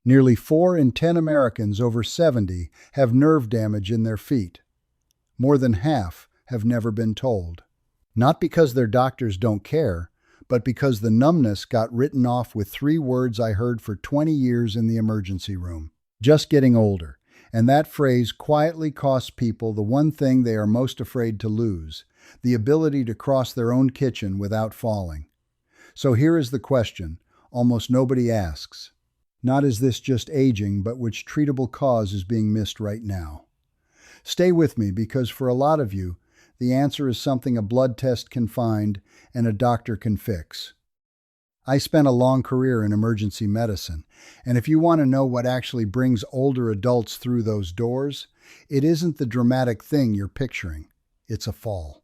Nearly 4 in 10 Americans over 70 have nerve damage in their feet. More than half have never been told. Not because their doctors don't care, but because the numbness got written off with 3 words I heard for 20 years in the emergency room. Just getting older. And that phrase quietly costs people the one thing they are most afraid to lose, the ability to cross their own kitchen without falling. So here is the question almost nobody asks. Not is this just aging, but which treatable cause is being missed right now? Stay with me because for a lot of you, the answer is something a blood test can find and a doctor can fix. I spent a long career in emergency medicine, and if you want to know what actually brings older adults through those doors, it isn't the dramatic thing you're picturing. It's a fall.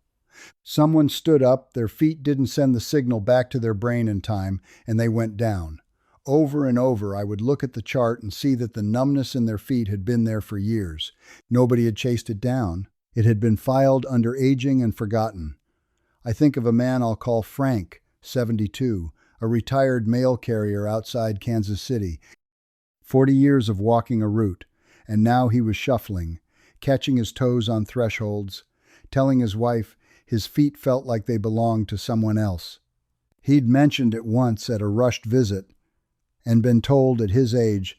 Someone stood up, their feet didn't send the signal back to their brain in time, and they went down. Over and over, I would look at the chart and see that the numbness in their feet had been there for years. Nobody had chased it down. It had been filed under aging and forgotten. I think of a man I'll call Frank, 72, a retired mail carrier outside Kansas City. 40 years of walking a route, and now he was shuffling, catching his toes on thresholds, telling his wife his feet felt like they belonged to someone else. He'd mentioned it once at a rushed visit, and been told at his age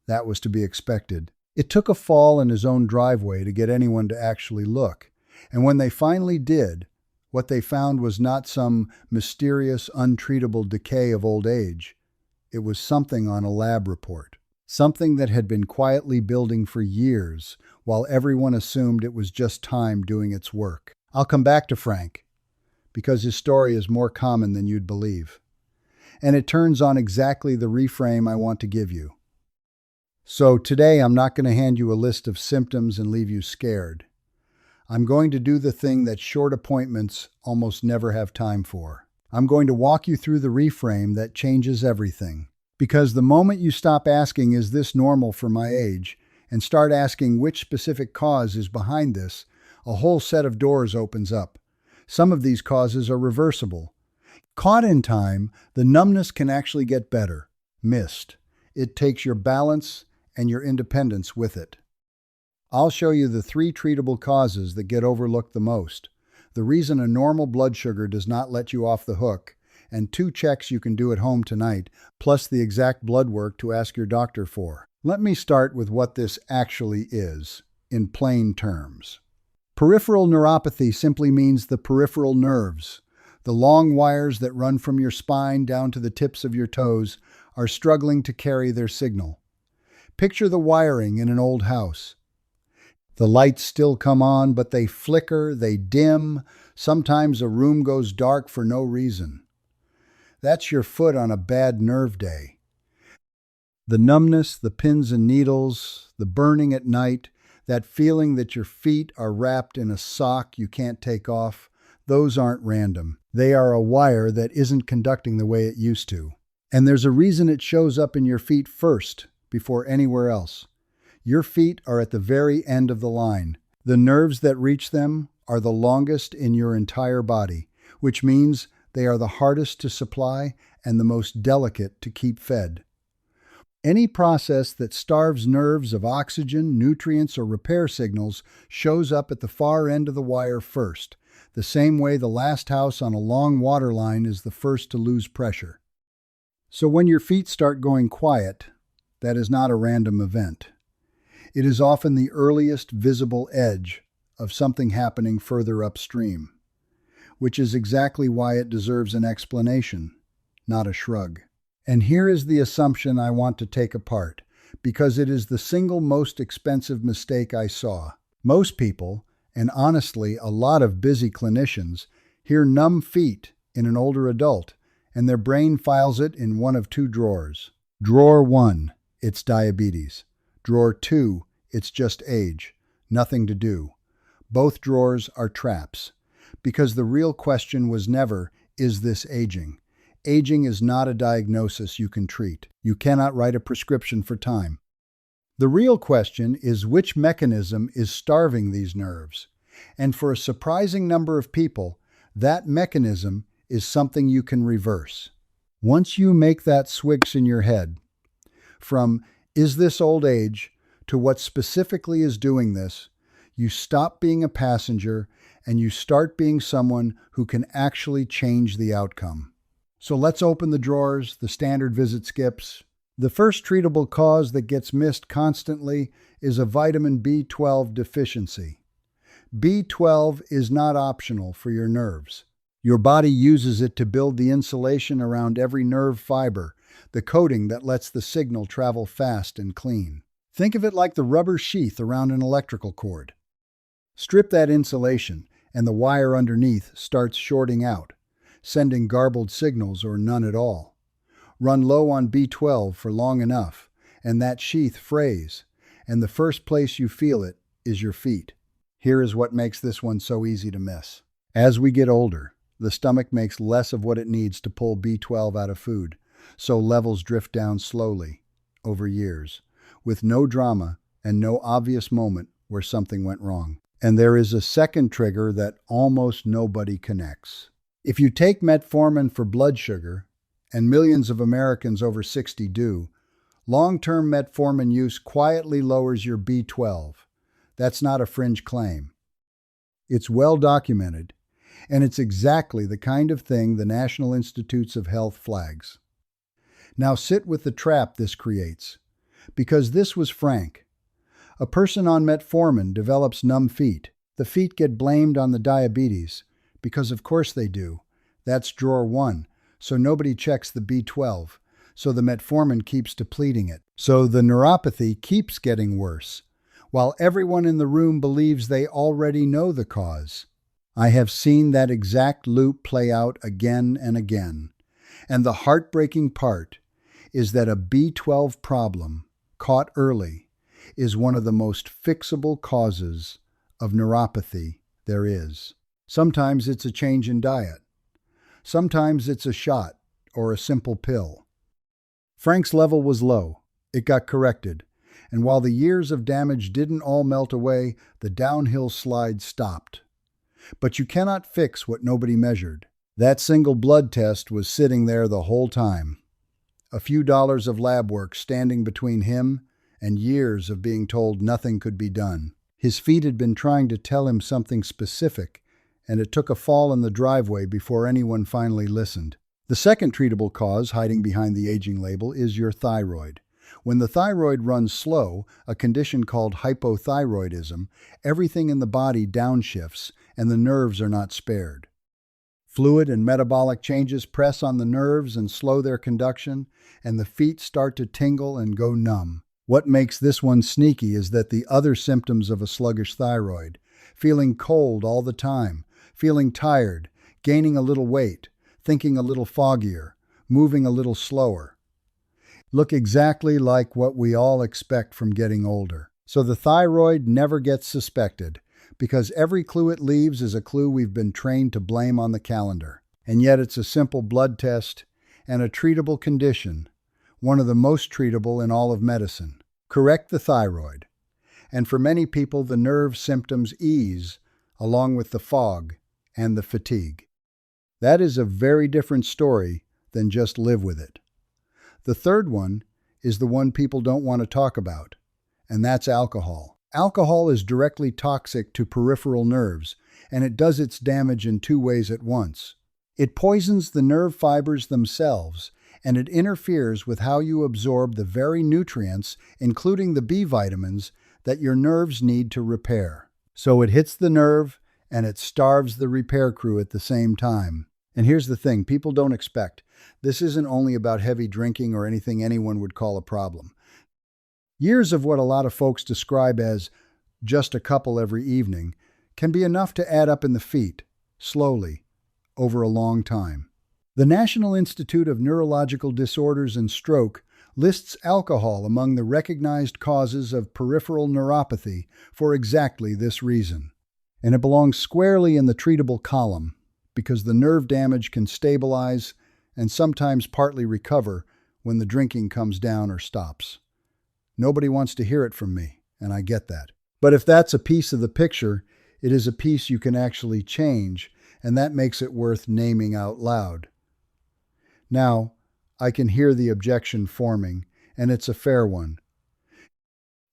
that was to be expected. It took a fall in his own driveway to get anyone to actually look, and when they finally did, what they found was not some mysterious, untreatable decay of old age. It was something on a lab report. Something that had been quietly building for years, while everyone assumed it was just time doing its work. I'll come back to Frank, because his story is more common than you'd believe. And it turns on exactly the reframe I want to give you. So today I'm not going to hand you a list of symptoms and leave you scared. I'm going to do the thing that short appointments almost never have time for. I'm going to walk you through the reframe that changes everything. Because the moment you stop asking, is this normal for my age, and start asking which specific cause is behind this, a whole set of doors opens up. Some of these causes are reversible. Caught in time, the numbness can actually get better. Missed. It takes your balance and your independence with it. I'll show you the 3 treatable causes that get overlooked the most, the reason a normal blood sugar does not let you off the hook, and 2 checks you can do at home tonight, plus the exact blood work to ask your doctor for. Let me start with what this actually is, in plain terms. Peripheral neuropathy simply means the peripheral nerves. The long wires that run from your spine down to the tips of your toes are struggling to carry their signal. Picture the wiring in an old house. The lights still come on, but they flicker, they dim. Sometimes a room goes dark for no reason. That's your foot on a bad nerve day. The numbness, the pins and needles, the burning at night, that feeling that your feet are wrapped in a sock you can't take off, those aren't random. They are a wire that isn't conducting the way it used to. And there's a reason it shows up in your feet first, before anywhere else. Your feet are at the very end of the line. The nerves that reach them are the longest in your entire body, which means they are the hardest to supply and the most delicate to keep fed. Any process that starves nerves of oxygen, nutrients, or repair signals shows up at the far end of the wire first, the same way the last house on a long water line is the first to lose pressure. So when your feet start going quiet, that is not a random event. It is often the earliest visible edge of something happening further upstream, which is exactly why it deserves an explanation, not a shrug. And here is the assumption I want to take apart, because it is the single most expensive mistake I saw. Most people, and honestly a lot of busy clinicians, hear numb feet in an older adult, and their brain files it in one of 2 drawers. Drawer 1, it's diabetes. Drawer 2, it's just age, nothing to do. Both drawers are traps, because the real question was never, is this aging? Aging is not a diagnosis you can treat. You cannot write a prescription for time. The real question is which mechanism is starving these nerves. And for a surprising number of people, that mechanism is something you can reverse. Once you make that switch in your head, from Is this old age to what specifically is doing this? You stop being a passenger and you start being someone who can actually change the outcome. So let's open the drawers, the standard visit skips. The first treatable cause that gets missed constantly is a vitamin B12 deficiency. B12 is not optional for your nerves. Your body uses it to build the insulation around every nerve fiber, the coating that lets the signal travel fast and clean. Think of it like the rubber sheath around an electrical cord. Strip that insulation, and the wire underneath starts shorting out, sending garbled signals or none at all. Run low on B12 for long enough, and that sheath frays, and the first place you feel it is your feet. Here is what makes this one so easy to miss. As we get older, the stomach makes less of what it needs to pull B12 out of food, so levels drift down slowly, over years, with no drama and no obvious moment where something went wrong. And there is a second trigger that almost nobody connects. If you take metformin for blood sugar, and millions of Americans over 60 do, long-term metformin use quietly lowers your B12. That's not a fringe claim. It's well documented, and it's exactly the kind of thing the National Institutes of Health flags. Now sit with the trap this creates, because this was frank. A person on metformin develops numb feet. The feet get blamed on the diabetes, because of course they do. That's drawer 1, so nobody checks the B12, so the metformin keeps depleting it. So the neuropathy keeps getting worse, while everyone in the room believes they already know the cause. I have seen that exact loop play out again and again. And the heartbreaking part is that a B12 problem, caught early, is one of the most fixable causes of neuropathy there is. Sometimes it's a change in diet. Sometimes it's a shot or a simple pill. Frank's level was low. It got corrected. And while the years of damage didn't all melt away, the downhill slide stopped. But you cannot fix what nobody measured. That single blood test was sitting there the whole time. A few dollars of lab work standing between him and years of being told nothing could be done. His feet had been trying to tell him something specific, and it took a fall in the driveway before anyone finally listened. The second treatable cause hiding behind the aging label is your thyroid. When the thyroid runs slow, a condition called hypothyroidism, everything in the body downshifts and the nerves are not spared. Fluid and metabolic changes press on the nerves and slow their conduction, and the feet start to tingle and go numb. What makes this one sneaky is that the other symptoms of a sluggish thyroid, feeling cold all the time, feeling tired, gaining a little weight, thinking a little foggier, moving a little slower, look exactly like what we all expect from getting older. So the thyroid never gets suspected, because every clue it leaves is a clue we've been trained to blame on the calendar. And yet it's a simple blood test and a treatable condition, one of the most treatable in all of medicine. Correct the thyroid, and for many people the nerve symptoms ease along with the fog and the fatigue. That is a very different story than just live with it. The third one is the one people don't want to talk about, and that's alcohol. Alcohol is directly toxic to peripheral nerves, and it does its damage in two ways at once. It poisons the nerve fibers themselves, and it interferes with how you absorb the very nutrients, including the B vitamins, that your nerves need to repair. So it hits the nerve, and it starves the repair crew at the same time. And here's the thing people don't expect. This isn't only about heavy drinking or anything anyone would call a problem. Years of what a lot of folks describe as just a couple every evening can be enough to add up in the feet, slowly, over a long time. The National Institute of Neurological Disorders and Stroke lists alcohol among the recognized causes of peripheral neuropathy for exactly this reason. And it belongs squarely in the treatable column because the nerve damage can stabilize and sometimes partly recover when the drinking comes down or stops. Nobody wants to hear it from me, and I get that. But if that's a piece of the picture, it is a piece you can actually change, and that makes it worth naming out loud. Now, I can hear the objection forming, and it's a fair one.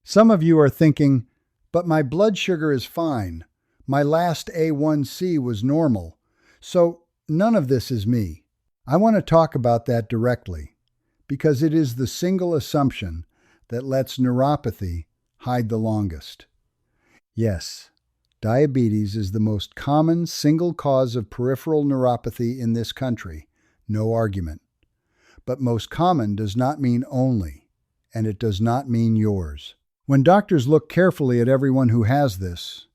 Some of you are thinking, but my blood sugar is fine. My last A1C was normal. So none of this is me. I want to talk about that directly because it is the single assumption that lets neuropathy hide the longest. Yes, diabetes is the most common single cause of peripheral neuropathy in this country. No argument. But most common does not mean only, and it does not mean yours. When doctors look carefully at everyone who has this,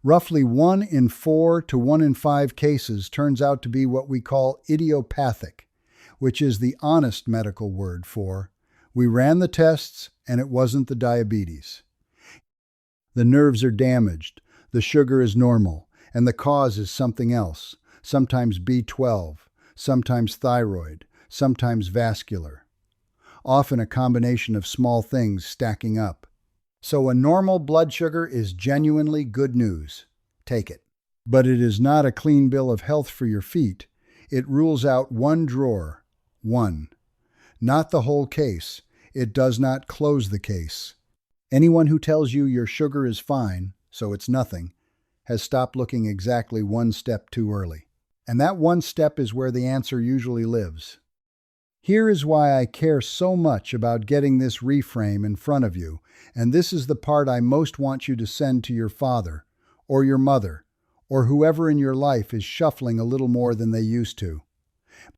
roughly 1 in 4 to 1 in 5 cases turns out to be what we call idiopathic, which is the honest medical word for, we ran the tests and it wasn't the diabetes. The nerves are damaged, the sugar is normal, and the cause is something else, sometimes B12, sometimes thyroid, sometimes vascular. Often a combination of small things stacking up. So a normal blood sugar is genuinely good news. Take it. But it is not a clean bill of health for your feet. It rules out one drawer. One. Not the whole case. It does not close the case. Anyone who tells you your sugar is fine, so it's nothing, has stopped looking exactly one step too early. And that one step is where the answer usually lives. Here is why I care so much about getting this reframe in front of you, and this is the part I most want you to send to your father, or your mother, or whoever in your life is shuffling a little more than they used to.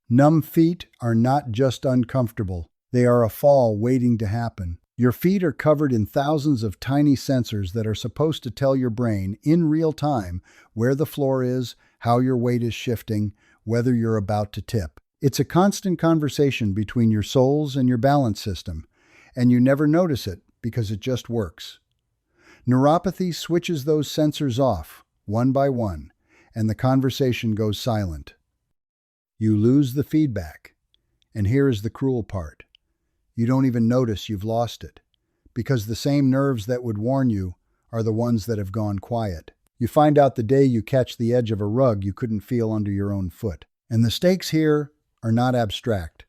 Numb feet are not just uncomfortable, they are a fall waiting to happen. Your feet are covered in thousands of tiny sensors that are supposed to tell your brain in real time where the floor is, how your weight is shifting, whether you're about to tip. It's a constant conversation between your soles and your balance system, and you never notice it because it just works. Neuropathy switches those sensors off, one by one, and the conversation goes silent. You lose the feedback, and here is the cruel part. You don't even notice you've lost it, because the same nerves that would warn you are the ones that have gone quiet. You find out the day you catch the edge of a rug you couldn't feel under your own foot. And the stakes here are not abstract,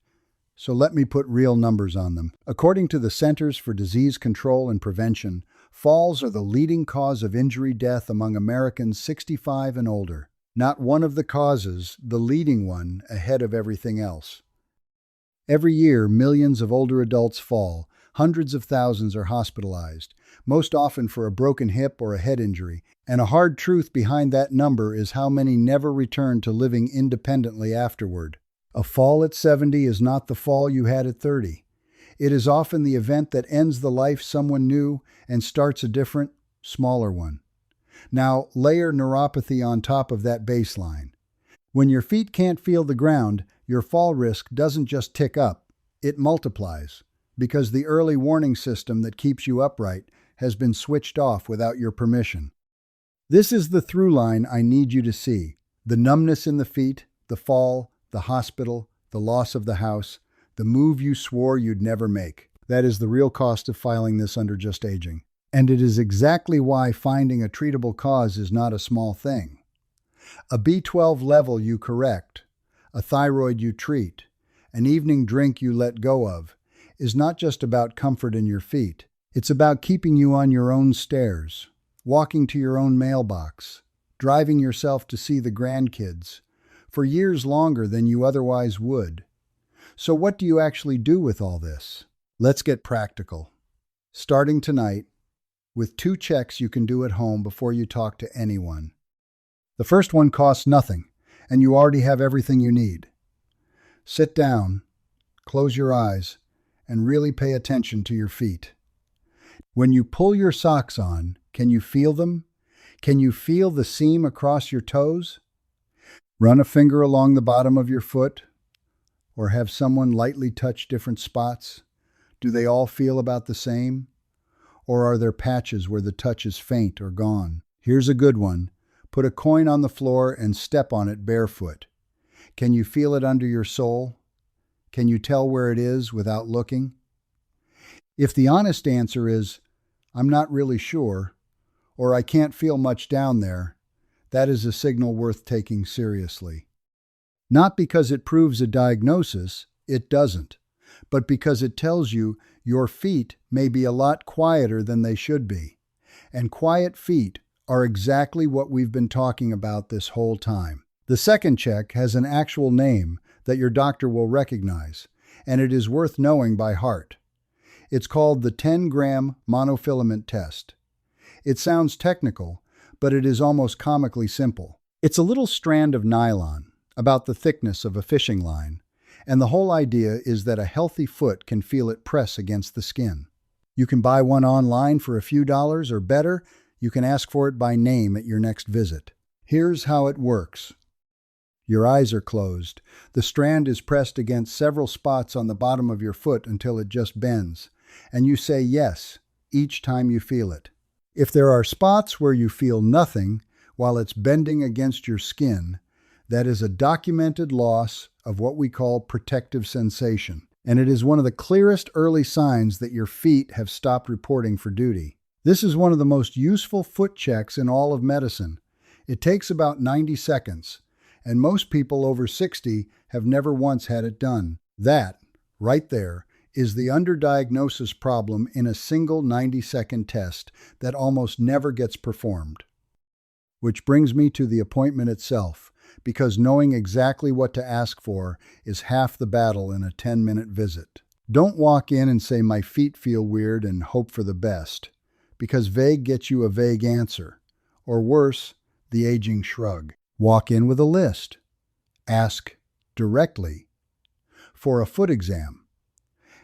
so let me put real numbers on them. According to the Centers for Disease Control and Prevention, falls are the leading cause of injury death among Americans 65 and older. Not one of the causes, the leading one, ahead of everything else. Every year, millions of older adults fall, hundreds of thousands are hospitalized, most often for a broken hip or a head injury, and a hard truth behind that number is how many never return to living independently afterward. A fall at 70 is not the fall you had at 30. It is often the event that ends the life someone knew and starts a different, smaller one. Now, layer neuropathy on top of that baseline. When your feet can't feel the ground, your fall risk doesn't just tick up, it multiplies, because the early warning system that keeps you upright has been switched off without your permission. This is the through line I need you to see. The numbness in the feet, the fall, the hospital, the loss of the house, the move you swore you'd never make. That is the real cost of filing this under just aging. And it is exactly why finding a treatable cause is not a small thing. A B12 level you correct, a thyroid you treat, an evening drink you let go of, is not just about comfort in your feet. It's about keeping you on your own stairs, walking to your own mailbox, driving yourself to see the grandkids, for years longer than you otherwise would. So what do you actually do with all this? Let's get practical. Starting tonight, with 2 checks you can do at home before you talk to anyone. The first one costs nothing, and you already have everything you need. Sit down, close your eyes, and really pay attention to your feet. When you pull your socks on, can you feel them? Can you feel the seam across your toes? Run a finger along the bottom of your foot, or have someone lightly touch different spots. Do they all feel about the same? Or are there patches where the touch is faint or gone? Here's a good one. Put a coin on the floor and step on it barefoot. Can you feel it under your sole? Can you tell where it is without looking? If the honest answer is, I'm not really sure, or I can't feel much down there, that is a signal worth taking seriously. Not because it proves a diagnosis, it doesn't, but because it tells you your feet may be a lot quieter than they should be. And quiet feet are exactly what we've been talking about this whole time. The second check has an actual name that your doctor will recognize, and it is worth knowing by heart. It's called the 10-gram monofilament test. It sounds technical, but it is almost comically simple. It's a little strand of nylon, about the thickness of a fishing line, and the whole idea is that a healthy foot can feel it press against the skin. You can buy one online for a few dollars, or better, you can ask for it by name at your next visit. Here's how it works. Your eyes are closed. The strand is pressed against several spots on the bottom of your foot until it just bends, and you say yes each time you feel it. If there are spots where you feel nothing while it's bending against your skin, that is a documented loss of what we call protective sensation, and it is one of the clearest early signs that your feet have stopped reporting for duty. This is one of the most useful foot checks in all of medicine. It takes about 90 seconds, and most people over 60 have never once had it done. That, right there, is the underdiagnosis problem in a single 90-second test that almost never gets performed. Which brings me to the appointment itself, because knowing exactly what to ask for is half the battle in a 10-minute visit. Don't walk in and say, "My feet feel weird," and hope for the best, because vague gets you a vague answer, or worse, the aging shrug. Walk in with a list. Ask directly for a foot exam,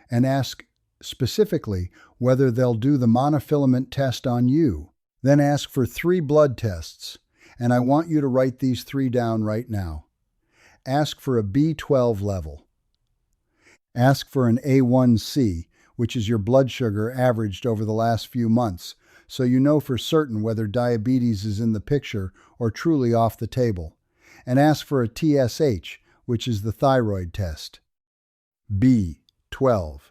and ask specifically whether they'll do the monofilament test on you. Then ask for 3 blood tests, and I want you to write these 3 down right now. Ask for a B12 level. Ask for an A1C, which is your blood sugar averaged over the last few months, so you know for certain whether diabetes is in the picture or truly off the table. And ask for a TSH, which is the thyroid test. B12,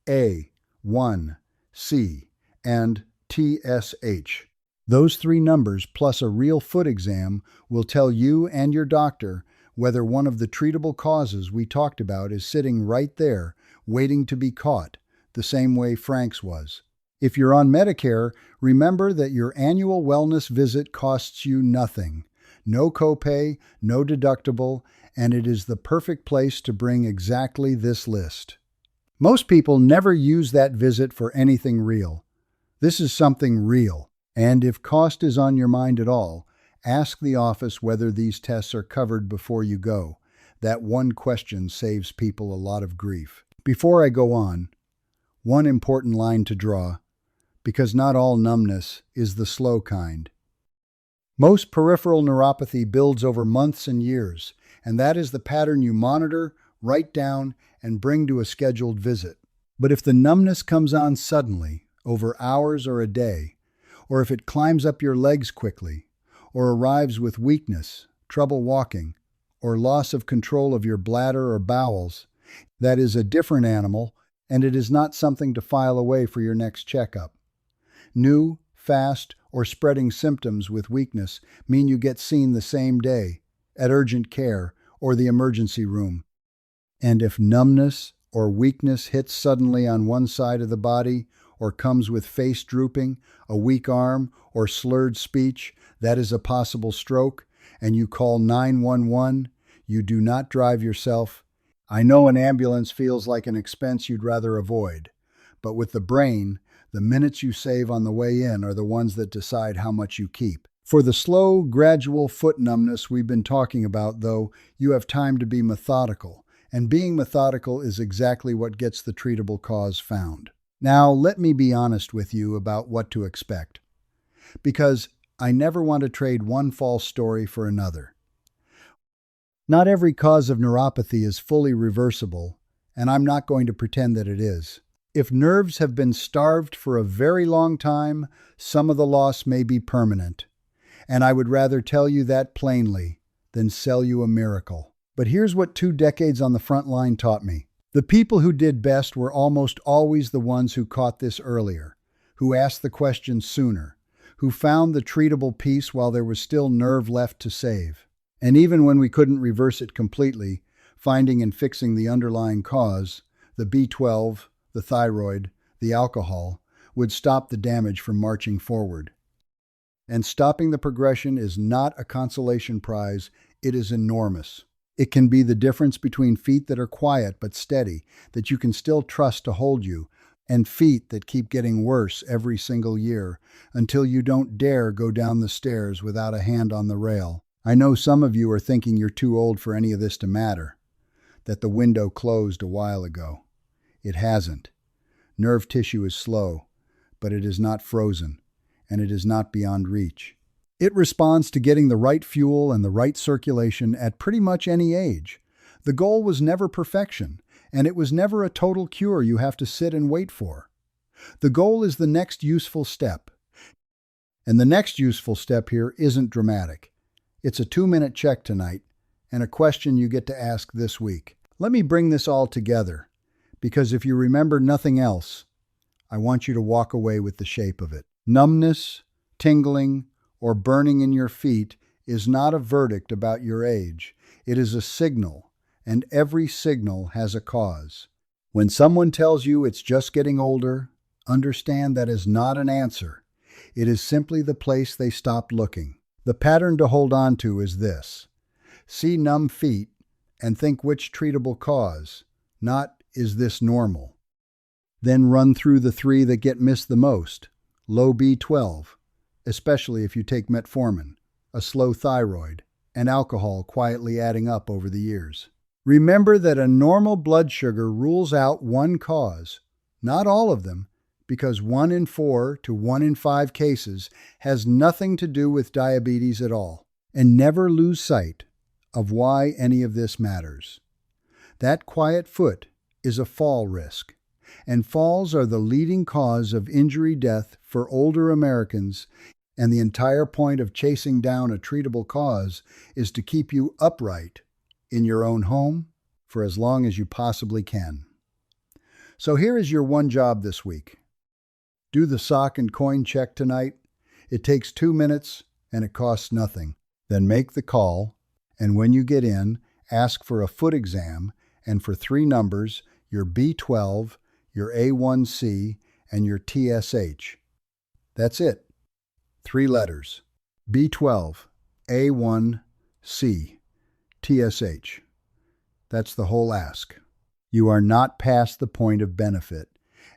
A1C, and TSH. Those 3 numbers plus a real foot exam will tell you and your doctor whether one of the treatable causes we talked about is sitting right there, waiting to be caught, the same way Frank's was. If you're on Medicare, remember that your annual wellness visit costs you nothing. No copay, no deductible, and it is the perfect place to bring exactly this list. Most people never use that visit for anything real. This is something real, and if cost is on your mind at all, ask the office whether these tests are covered before you go. That one question saves people a lot of grief. Before I go on, one important line to draw, because not all numbness is the slow kind. Most peripheral neuropathy builds over months and years, and that is the pattern you monitor, write down, and bring to a scheduled visit. But if the numbness comes on suddenly, over hours or a day, or if it climbs up your legs quickly, or arrives with weakness, trouble walking, or loss of control of your bladder or bowels, that is a different animal, and it is not something to file away for your next checkup. New, fast, or spreading symptoms with weakness mean you get seen the same day, at urgent care or the emergency room. And if numbness or weakness hits suddenly on one side of the body, or comes with face drooping, a weak arm, or slurred speech, that is a possible stroke, and you call 911, you do not drive yourself. I know an ambulance feels like an expense you'd rather avoid, but with the brain, the minutes you save on the way in are the ones that decide how much you keep. For the slow, gradual foot numbness we've been talking about, though, you have time to be methodical, and being methodical is exactly what gets the treatable cause found. Now, let me be honest with you about what to expect, because I never want to trade one false story for another. Not every cause of neuropathy is fully reversible, and I'm not going to pretend that it is. If nerves have been starved for a very long time, some of the loss may be permanent, and I would rather tell you that plainly than sell you a miracle. But here's what 2 decades on the front line taught me. The people who did best were almost always the ones who caught this earlier, who asked the question sooner, who found the treatable piece while there was still nerve left to save. And even when we couldn't reverse it completely, finding and fixing the underlying cause, The B12, the thyroid, the alcohol would stop the damage from marching forward. And stopping the progression is not a consolation prize, it is enormous. It can be the difference between feet that are quiet but steady, that you can still trust to hold you, and feet that keep getting worse every single year until you don't dare go down the stairs without a hand on the rail. I know some of you are thinking you're too old for any of this to matter, that the window closed a while ago. It hasn't. Nerve tissue is slow, but it is not frozen, and it is not beyond reach. It responds to getting the right fuel and the right circulation at pretty much any age. The goal was never perfection, and it was never a total cure you have to sit and wait for. The goal is the next useful step. And the next useful step here isn't dramatic. It's a 2-minute check tonight, and a question you get to ask this week. Let me bring this all together, because if you remember nothing else, I want you to walk away with the shape of it. Numbness, tingling, or burning in your feet is not a verdict about your age. It is a signal, and every signal has a cause. When someone tells you it's just getting older, understand that is not an answer. It is simply the place they stopped looking. The pattern to hold on to is this. See numb feet and think which treatable cause, not is this normal. Then run through the 3 that get missed the most. Low B12, especially if you take metformin, a slow thyroid, and alcohol quietly adding up over the years. Remember that a normal blood sugar rules out one cause, not all of them, because 1 in 4 to 1 in 5 cases has nothing to do with diabetes at all. And never lose sight of why any of this matters. That quiet foot is a fall risk, and falls are the leading cause of injury death for older Americans, and the entire point of chasing down a treatable cause is to keep you upright in your own home for as long as you possibly can. So here is your one job this week. Do the sock and coin check tonight. It takes 2 minutes and it costs nothing. Then make the call, and when you get in, ask for a foot exam and for 3 numbers, your B12, your A1C, and your TSH. That's it. 3 letters. B12, A1C, TSH. That's the whole ask. You are not past the point of benefit,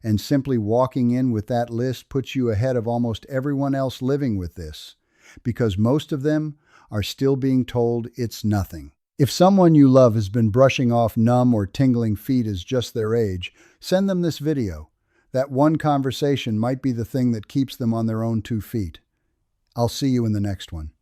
and simply walking in with that list puts you ahead of almost everyone else living with this, because most of them are still being told it's nothing. If someone you love has been brushing off numb or tingling feet as just their age, send them this video. That one conversation might be the thing that keeps them on their own 2 feet. I'll see you in the next one.